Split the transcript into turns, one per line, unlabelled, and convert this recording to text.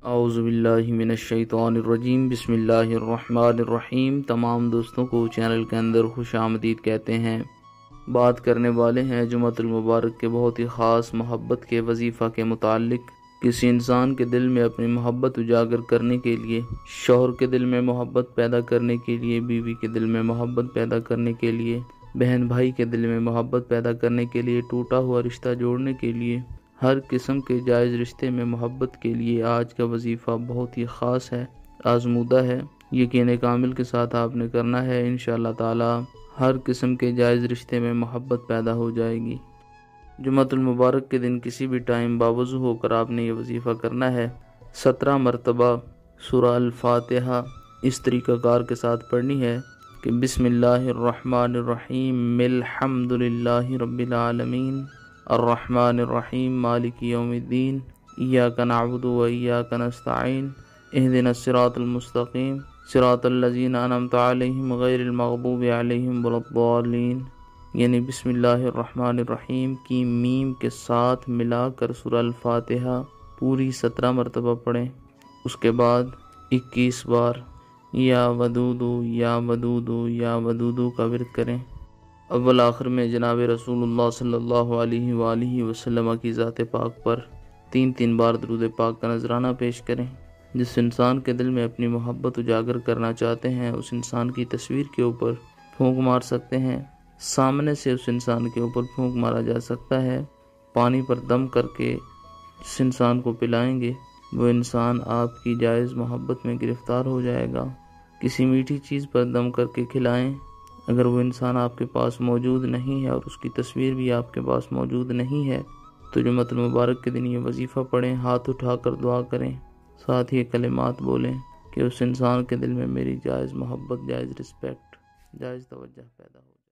اعوذ باللہ من الشیطان الرجیم، بسم اللہ الرحمن الرحیم۔ تمام دوستوں کو چینل کے اندر خوش آمدید کہتے ہیں۔ بات کرنے والے ہیں جمعۃ المبارک کے بہت ہی خاص محبت کے وظیفہ کے متعلق۔ کسی انسان کے دل میں اپنی محبت اجاگر کرنے کے لیے، شوہر کے دل میں محبت پیدا کرنے کے لیے، بیوی کے دل میں محبت پیدا کرنے کے لیے، بہن بھائی کے دل میں محبت پیدا کرنے کے لیے، ٹوٹا ہوا رشتہ جوڑنے کے لیے، ہر قسم کے جائز رشتے میں محبت کے لیے آج کا وظیفہ بہت ہی خاص ہے، آزمودہ ہے۔ یقین کامل کے ساتھ آپ نے کرنا ہے، انشاءاللہ تعالی ہر قسم کے جائز رشتے میں محبت پیدا ہو جائے گی۔ جمعۃ المبارک کے دن کسی بھی ٹائم باوضو ہو کر آپ نے یہ وظیفہ کرنا ہے۔ 17 مرتبہ سورہ الفاتحہ اس طریقہ کار کے ساتھ پڑھنی ہے کہ بسم اللہ الرحمن الرحیم، الحمد للہ رب العالمین، الرحمن الرحیم، مالک یوم الدین، ایاک نعبد و ایاک نستعین، اہدنا الصراط المستقیم، صراط الذین انعمت علیہم غیر المغضوب علیہم ولا الضالین۔ یعنی بسم اللہ الرحمن الرحیم کی میم کے ساتھ ملا کر سورہ الفاتحہ پوری 17 مرتبہ پڑھیں۔ اس کے بعد 21 بار یا ودودو یا ودودو یا ودودو کا ورد کریں۔ اول آخر میں جناب رسول اللہ صلی اللہ علیہ وآلہ وسلم کی ذات پاک پر 3 بار درود پاک کا نذرانہ پیش کریں۔ جس انسان کے دل میں اپنی محبت اجاگر کرنا چاہتے ہیں، اس انسان کی تصویر کے اوپر پھونک مار سکتے ہیں، سامنے سے اس انسان کے اوپر پھونک مارا جا سکتا ہے۔ پانی پر دم کر کے جس انسان کو پلائیں گے، وہ انسان آپ کی جائز محبت میں گرفتار ہو جائے گا۔ کسی میٹھی چیز پر دم کر کے کھلائیں، اگر وہ انسان آپ کے پاس موجود نہیں ہے اور اس کی تصویر بھی آپ کے پاس موجود نہیں ہے، تو جمعۃ المبارک کے دن یہ وظیفہ پڑھیں، ہاتھ اٹھا کر دعا کریں، ساتھ ہی کلمات بولیں کہ اس انسان کے دل میں میری جائز محبت، جائز رسپیکٹ، جائز توجہ پیدا ہو۔